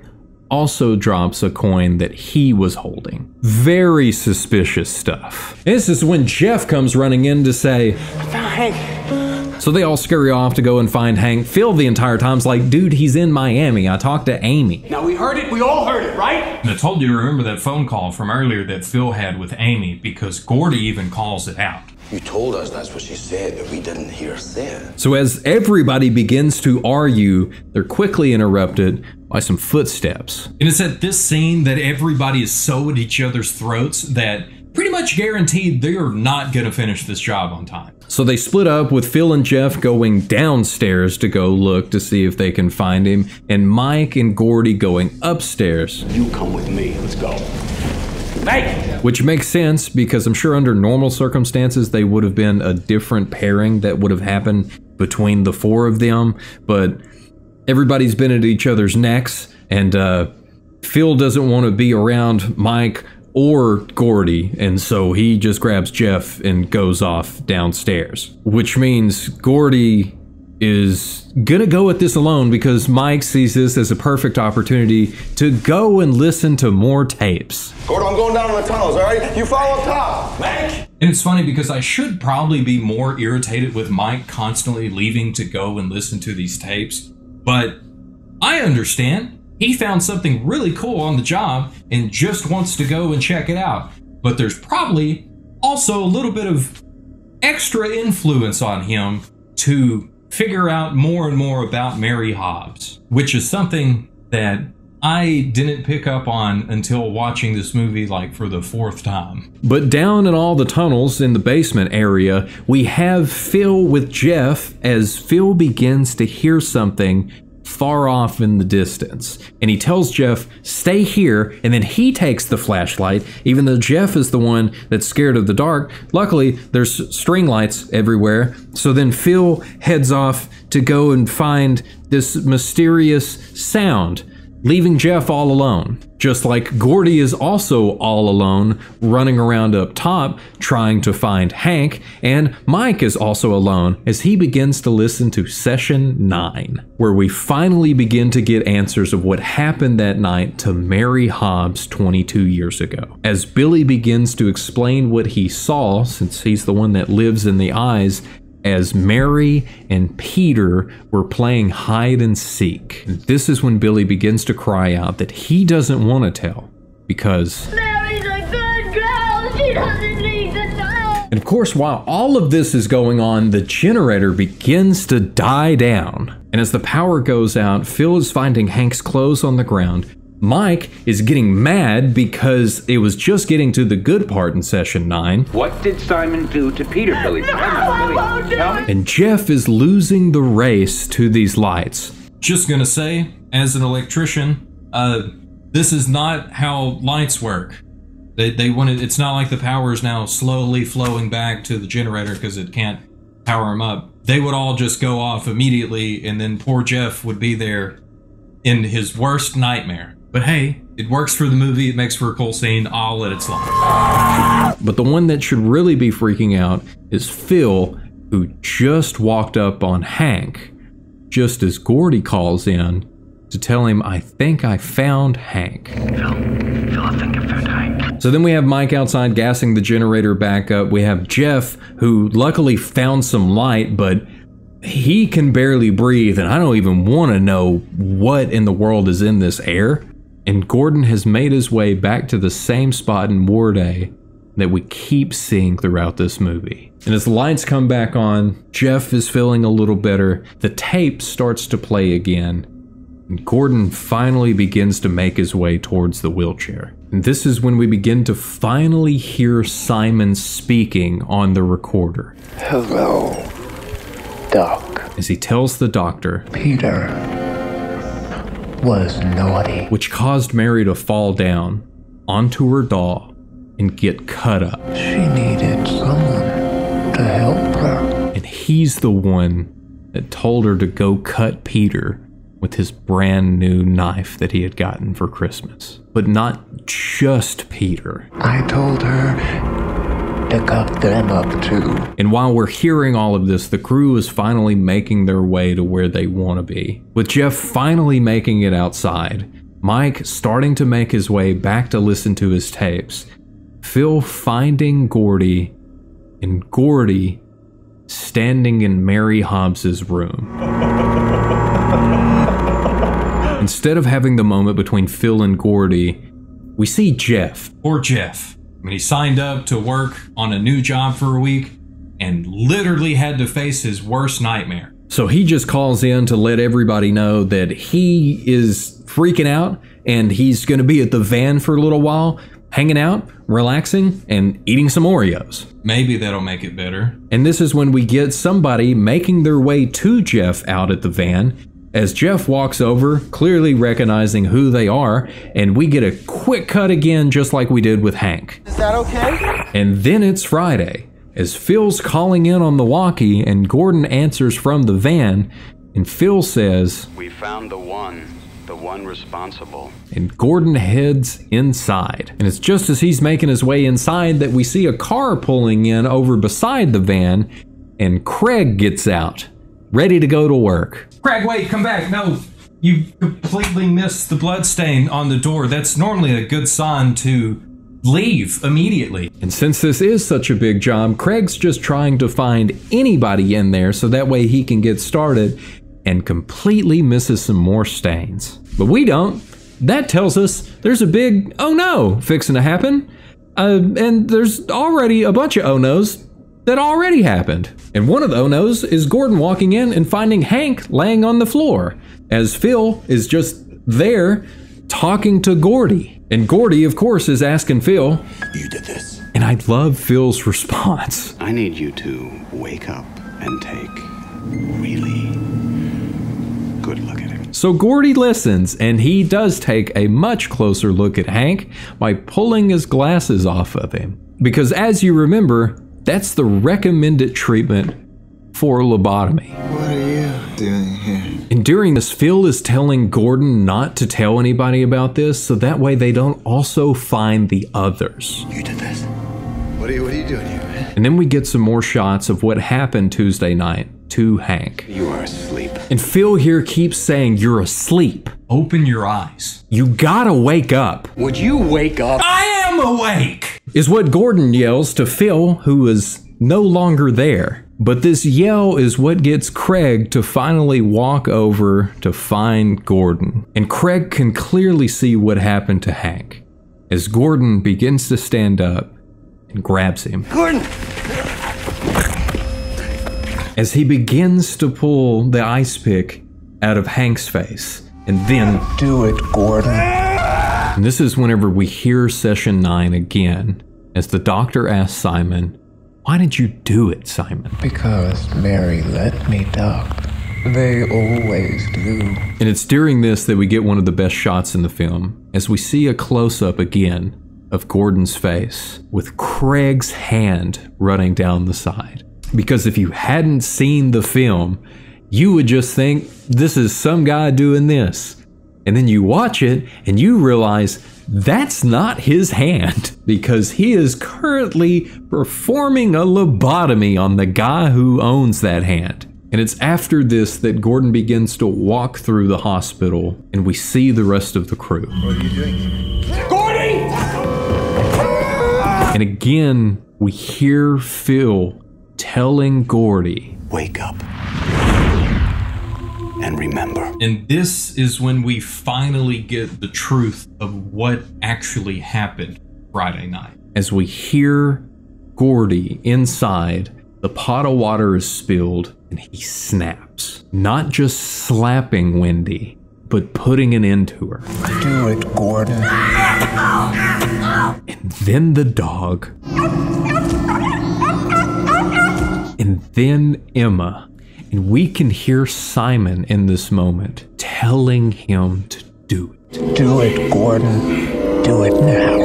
Speaker 2: also drops a coin that he was holding. Very suspicious stuff. This is when Jeff comes running in to say,
Speaker 6: Hank,
Speaker 2: So they all scurry off to go and find Hank. Phil the entire time's like, dude, he's in Miami. I talked to Amy.
Speaker 4: Now we heard it, we all heard it, right?
Speaker 14: And I told you to remember that phone call from earlier that Phil had with Amy, because Gordy even calls it out.
Speaker 11: You told us that's what she said, but we didn't hear said.
Speaker 2: So as everybody begins to argue, they're quickly interrupted by some footsteps.
Speaker 14: And it's at this scene that everybody is so at each other's throats that pretty much guaranteed they're not going to finish this job on time.
Speaker 2: So they split up, with Phil and Jeff going downstairs to go look to see if they can find him, and Mike and Gordy going upstairs.
Speaker 11: You come with me, let's go.
Speaker 14: Mike!
Speaker 2: Which makes sense, because I'm sure under normal circumstances they would have been a different pairing that would have happened between the four of them, but everybody's been at each other's necks, and Phil doesn't want to be around Mike or Gordy, and so he just grabs Jeff and goes off downstairs. Which means Gordy is gonna go at this alone, because Mike sees this as a perfect opportunity to go and listen to more tapes.
Speaker 10: Gordo, I'm going down in the tunnels, all right? You follow up top.
Speaker 14: Mike! And it's funny because I should probably be more irritated with Mike constantly leaving to go and listen to these tapes, but I understand. He found something really cool on the job and just wants to go and check it out. But there's probably also a little bit of extra influence on him to figure out more and more about Mary Hobbs, which is something that I didn't pick up on until watching this movie like for the fourth time.
Speaker 2: But down in all the tunnels in the basement area, we have Phil with Jeff as Phil begins to hear something far off in the distance. And he tells Jeff, stay here, and then he takes the flashlight, even though Jeff is the one that's scared of the dark. Luckily, there's string lights everywhere. So then Phil heads off to go and find this mysterious sound, leaving Jeff all alone. Just like Gordy is also all alone, running around up top, trying to find Hank, and Mike is also alone as he begins to listen to Session 9, where we finally begin to get answers of what happened that night to Mary Hobbs 22 years ago. As Billy begins to explain what he saw, since he's the one that lives in the eyes, as Mary and Peter were playing hide and seek. And this is when Billy begins to cry out that he doesn't want to tell, because
Speaker 9: Mary's a good girl. She doesn't need to know.
Speaker 2: And of course, while all of this is going on, the generator begins to die down. And as the power goes out, Phil is finding Hank's clothes on the ground. Mike is getting mad because it was just getting to the good part in Session 9.
Speaker 12: What did Simon do to Peter, Billy? Tell me.
Speaker 2: And Jeff is losing the race to these lights.
Speaker 14: Just gonna say, as an electrician, this is not how lights work. They wanted, it's not like the power is now slowly flowing back to the generator because it can't power them up. They would all just go off immediately, and then poor Jeff would be there in his worst nightmare. But hey, it works for the movie, it makes for a cool scene, I'll let it slide.
Speaker 2: But the one that should really be freaking out is Phil, who just walked up on Hank, just as Gordy calls in to tell him, I think I found Hank.
Speaker 3: Phil, I think I found Hank.
Speaker 2: So then we have Mike outside gassing the generator back up. We have Jeff, who luckily found some light, but he can barely breathe, and I don't even want to know what in the world is in this air. And Gordon has made his way back to the same spot in Ward A that we keep seeing throughout this movie. And as the lights come back on, Jeff is feeling a little better. The tape starts to play again, and Gordon finally begins to make his way towards the wheelchair. And this is when we begin to finally hear Simon speaking on the recorder.
Speaker 3: Hello, Doc.
Speaker 2: As he tells the doctor,
Speaker 3: Peter was naughty,
Speaker 2: which caused Mary to fall down onto her doll and get cut up.
Speaker 3: She needed someone to help her.
Speaker 2: And he's the one that told her to go cut Peter with his brand new knife that he had gotten for Christmas. But not just Peter.
Speaker 3: I told her to cut them up too.
Speaker 2: And while we're hearing all of this, the crew is finally making their way to where they want to be. With Jeff finally making it outside, Mike starting to make his way back to listen to his tapes, Phil finding Gordy, and Gordy standing in Mary Hobbs's room. Instead of having the moment between Phil and Gordy, we see Jeff.
Speaker 14: Poor Jeff. I mean, he signed up to work on a new job for a week and literally had to face his worst nightmare.
Speaker 2: So he just calls in to let everybody know that he is freaking out and he's going to be at the van for a little while, hanging out, relaxing, and eating some Oreos.
Speaker 14: Maybe that'll make it better.
Speaker 2: And this is when we get somebody making their way to Jeff out at the van, as Jeff walks over, clearly recognizing who they are, and we get a quick cut again just like we did with Hank.
Speaker 6: Is that okay?
Speaker 2: And then it's Friday, as Phil's calling in on the walkie and Gordon answers from the van, and Phil says,
Speaker 11: "We found the one responsible."
Speaker 2: And Gordon heads inside. And it's just as he's making his way inside that we see a car pulling in over beside the van, and Craig gets out, ready to go to work.
Speaker 14: Craig, wait, come back. No, you completely missed the bloodstain on the door. That's normally a good sign to leave immediately.
Speaker 2: And since this is such a big job, Craig's just trying to find anybody in there so that way he can get started, and completely misses some more stains. But we don't. That tells us there's a big oh no fixing to happen. And there's already a bunch of oh no's that already happened. And one of the oh no's is Gordon walking in and finding Hank laying on the floor, as Phil is just there talking to Gordy. And Gordy, of course, is asking Phil,
Speaker 11: "You did this."
Speaker 2: And I love Phil's response.
Speaker 11: "I need you to wake up and take really good look at him."
Speaker 2: So Gordy listens, and he does take a much closer look at Hank by pulling his glasses off of him. Because as you remember, that's the recommended treatment for lobotomy.
Speaker 6: What are you doing here?
Speaker 2: And during this, Phil is telling Gordon not to tell anybody about this, so that way they don't also find the others.
Speaker 11: "You did this."
Speaker 6: What are you doing here, man?
Speaker 2: And then we get some more shots of what happened Tuesday night to Hank.
Speaker 11: "You are asleep."
Speaker 2: And Phil here keeps saying, "You're asleep.
Speaker 14: Open your eyes.
Speaker 2: You gotta wake up."
Speaker 8: Would you wake up?
Speaker 14: I am awake!
Speaker 2: Is what Gordon yells to Phil, who is no longer there. But this yell is what gets Craig to finally walk over to find Gordon. And Craig can clearly see what happened to Hank, as Gordon begins to stand up and grabs him.
Speaker 8: Gordon!
Speaker 2: As he begins to pull the ice pick out of Hank's face. And then,
Speaker 3: "Do it, Gordon."
Speaker 2: and this is whenever we hear session 9 again, as the doctor asks Simon, "Why did you do it, Simon?"
Speaker 3: "Because Mary let me, Doc. They always do."
Speaker 2: And it's during this that we get one of the best shots in the film, as we see a close-up again of Gordon's face, with Craig's hand running down the side. Because if you hadn't seen the film, you would just think this is some guy doing this. And then you watch it and you realize that's not his hand, because he is currently performing a lobotomy on the guy who owns that hand. And it's after this that Gordon begins to walk through the hospital and we see the rest of the crew.
Speaker 6: What are you doing here?
Speaker 4: Gordy!
Speaker 2: And again, we hear Phil telling Gordy,
Speaker 11: "Wake up and remember."
Speaker 14: And this is when we finally get the truth of what actually happened Friday night.
Speaker 2: as we hear Gordy inside, the pot of water is spilled and he snaps. Not just slapping Wendy, but putting an end to her.
Speaker 3: "Do it, Gordon."
Speaker 2: And then the dog. And then Emma. And we can hear Simon in this moment telling him to do it.
Speaker 3: "Do it, Gordon. Do it now."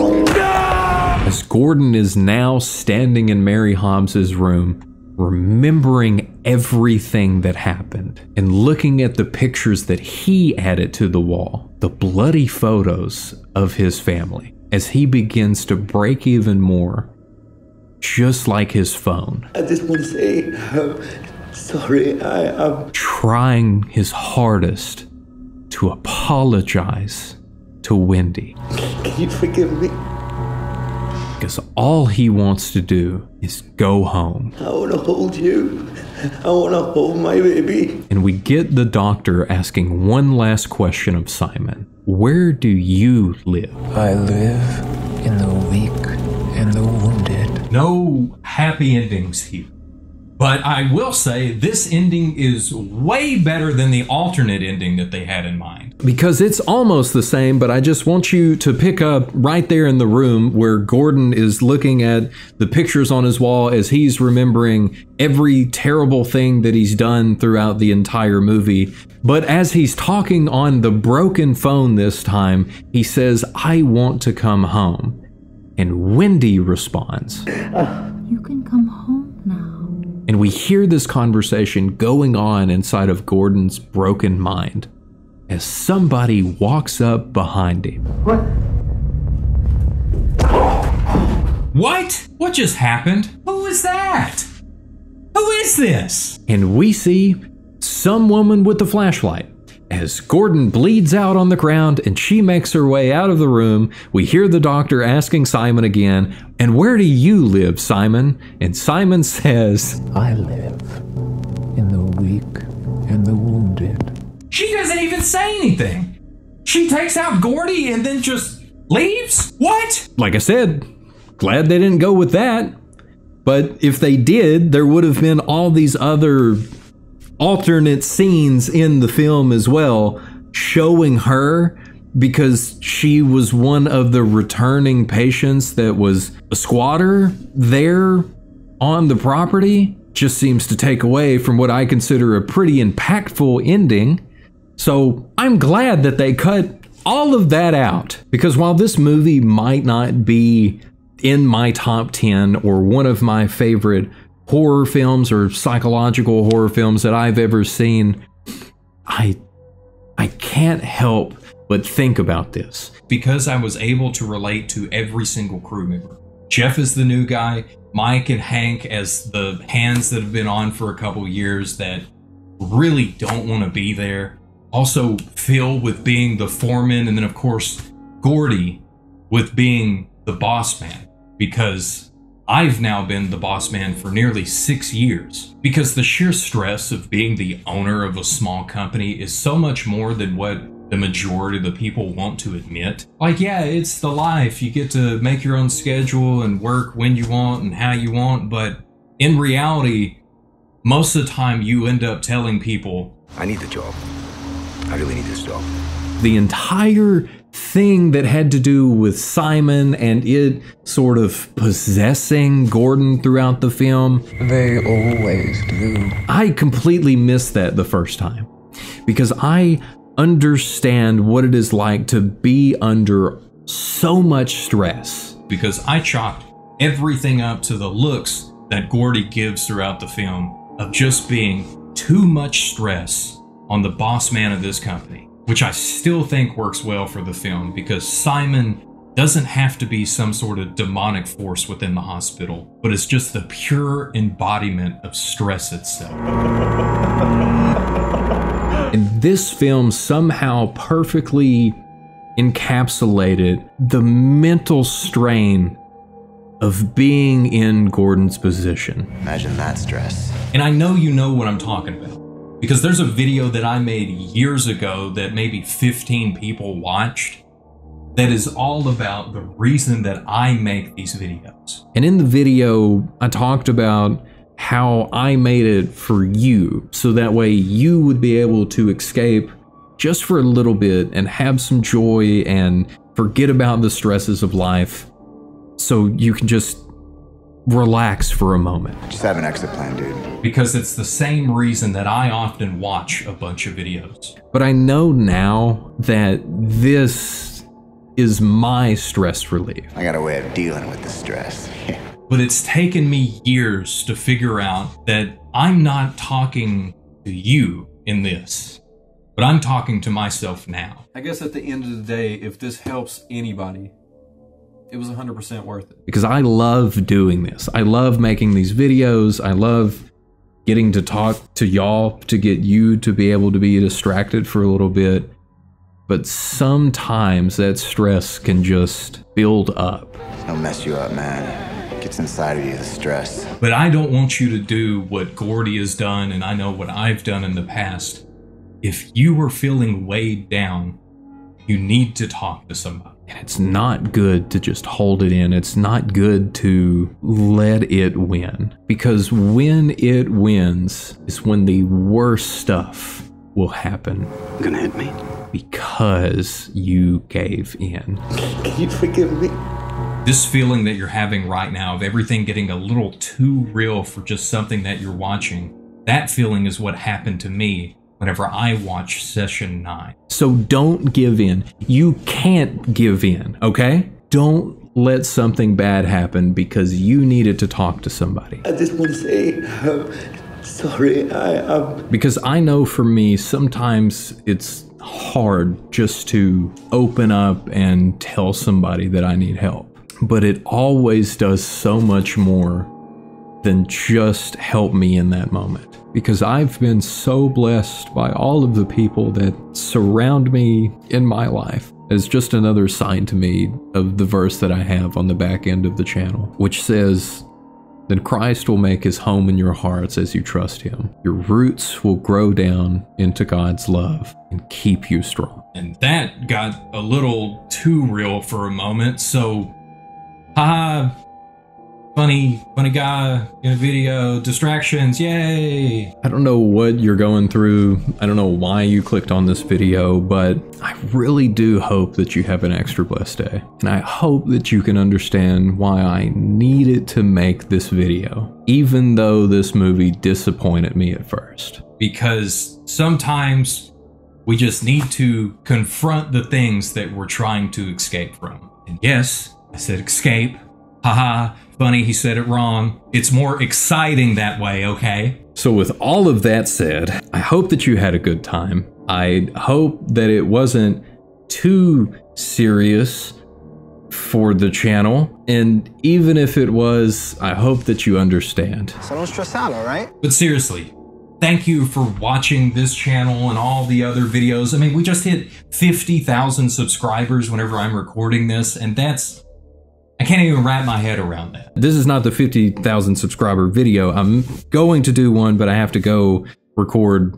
Speaker 2: As Gordon is now standing in Mary Hobbs's room, remembering everything that happened and looking at the pictures that he added to the wall, the bloody photos of his family, as he begins to break even more, just like his phone.
Speaker 15: "I just want to say, sorry, I'm
Speaker 2: trying his hardest to apologize to Wendy.
Speaker 15: Can you forgive me?
Speaker 2: Because all he wants to do is go home.
Speaker 15: I want to hold you. I want to hold my baby.
Speaker 2: And we get the doctor asking one last question of Simon. Where do you live?
Speaker 3: I live in the weak and the wounded.
Speaker 14: No happy endings here. But I will say this ending is way better than the alternate ending that they had in mind.
Speaker 2: Because it's almost the same, but I just want you to pick up right there in the room where Gordon is looking at the pictures on his wall as he's remembering every terrible thing that he's done throughout the entire movie. But as he's talking on the broken phone this time, he says, "I want to come home." And Wendy responds,
Speaker 9: "You can come home now."
Speaker 2: And we hear this conversation going on inside of Gordon's broken mind as somebody walks up behind him.
Speaker 14: What? What just happened? Who is that? Who is this?
Speaker 2: And we see some woman with a flashlight. As Gordon bleeds out on the ground and she makes her way out of the room, we hear the doctor asking Simon again, "And where do you live, Simon?" And Simon says,
Speaker 3: "I live in the weak and the wounded."
Speaker 14: She doesn't even say anything. She takes out Gordy and then just leaves? What?
Speaker 2: Like I said, glad they didn't go with that. But if they did, there would have been all these other alternate scenes in the film as well, showing her, because she was one of the returning patients that was a squatter there on the property. Just seems to take away from what I consider a pretty impactful ending. So I'm glad that they cut all of that out, because while this movie might not be in my top 10 or one of my favorite horror films or psychological horror films that I've ever seen, I can't help but think about this.
Speaker 14: Because I was able to relate to every single crew member. Jeff is the new guy, Mike and Hank as the hands that have been on for a couple years that really don't want to be there. Also Phil with being the foreman, and then of course Gordy with being the boss man, because I've now been the boss man for nearly 6 years, because the sheer stress of being the owner of a small company is so much more than what the majority of the people want to admit. Like, yeah, it's the life. You get to make your own schedule and work when you want and how you want, but in reality, most of the time you end up telling people,
Speaker 11: I need the job. I really need this job.
Speaker 2: The entire thing that had to do with Simon and it sort of possessing Gordon throughout the film.
Speaker 3: They always do.
Speaker 2: I completely missed that the first time, because I understand what it is like to be under so much stress.
Speaker 14: Because I chalked everything up to the looks that Gordy gives throughout the film of just being too much stress on the boss man of this company, which I still think works well for the film, because Simon doesn't have to be some sort of demonic force within the hospital, but it's just the pure embodiment of stress itself.
Speaker 2: And this film somehow perfectly encapsulated the mental strain of being in Gordon's position.
Speaker 1: Imagine that stress.
Speaker 14: And I know you know what I'm talking about, because there's a video that I made years ago that maybe 15 people watched that is all about the reason that I make these videos.
Speaker 2: And in the video, I talked about how I made it for you, so that way you would be able to escape just for a little bit and have some joy and forget about the stresses of life, so you can just relax for a moment.
Speaker 1: Just have an exit plan, dude.
Speaker 14: Because it's the same reason that I often watch a bunch of videos.
Speaker 2: But I know now that this is my stress relief.
Speaker 1: I got a way of dealing with the stress.
Speaker 14: But it's taken me years to figure out that I'm not talking to you in this, but I'm talking to myself now.
Speaker 16: I guess at the end of the day, if this helps anybody, it was 100% worth it.
Speaker 2: Because I love doing this. I love making these videos. I love getting to talk to y'all, to get you to be able to be distracted for a little bit. But sometimes that stress can just build up.
Speaker 1: It'll mess you up, man. gets inside of you, the stress.
Speaker 14: But I don't want you to do what Gordy has done, and I know what I've done in the past. If you are feeling weighed down, you need to talk to somebody.
Speaker 2: And it's not good to just hold it in. It's not good to let it win. Because when it wins is when the worst stuff will happen.
Speaker 11: You gonna hit me?
Speaker 2: Because you gave in.
Speaker 15: Can you forgive me?
Speaker 14: This feeling that you're having right now of everything getting a little too real for just something that you're watching, that feeling is what happened to me whenever I watched Session 9.
Speaker 2: So don't give in. You can't give in, okay? Don't let something bad happen because you needed to talk to somebody.
Speaker 15: I just want to say, sorry,
Speaker 2: Because I know for me, sometimes it's hard just to open up and tell somebody that I need help. But it always does so much more than just help me in that moment. Because I've been so blessed by all of the people that surround me in my life. It's just another sign to me of the verse that I have on the back end of the channel, which says, "Then Christ will make his home in your hearts as you trust him. Your roots will grow down into God's love and keep you strong."
Speaker 14: And that got a little too real for a moment, so haha, funny guy in a video, distractions, yay!
Speaker 2: I don't know what you're going through. I don't know why you clicked on this video, but I really do hope that you have an extra blessed day. And I hope that you can understand why I needed to make this video, even though this movie disappointed me at first.
Speaker 14: Because sometimes we just need to confront the things that we're trying to escape from. And yes, I said escape. Haha, funny, he said it wrong. It's more exciting that way, okay?
Speaker 2: So with all of that said, I hope that you had a good time. I hope that it wasn't too serious for the channel. And even if it was, I hope that you understand.
Speaker 6: So don't stress out, all right?
Speaker 14: But seriously, thank you for watching this channel and all the other videos. I mean, we just hit 50,000 subscribers whenever I'm recording this, and I can't even wrap my head around that.
Speaker 2: This is not the 50,000 subscriber video. I'm going to do one, but I have to go record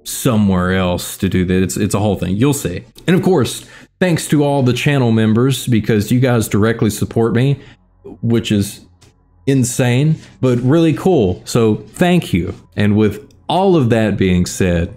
Speaker 2: somewhere else to do that. It's a whole thing. You'll see. And of course, thanks to all the channel members, because you guys directly support me, which is insane, but really cool. So thank you. And with all of that being said,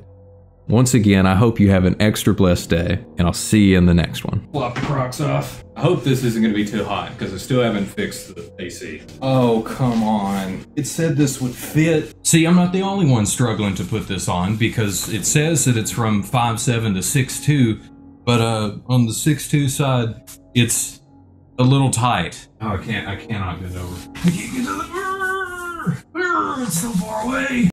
Speaker 2: once again, I hope you have an extra blessed day, and I'll see you in the next one.
Speaker 14: Flop the Crocs off. I hope this isn't going to be too hot, because I still haven't fixed the AC. Oh, come on. It said this would fit. See, I'm not the only one struggling to put this on, because it says that it's from 5'7" to 6'2", but on the 6'2" side, it's a little tight. Oh, I cannot get over. I can't get to the... It's so far away.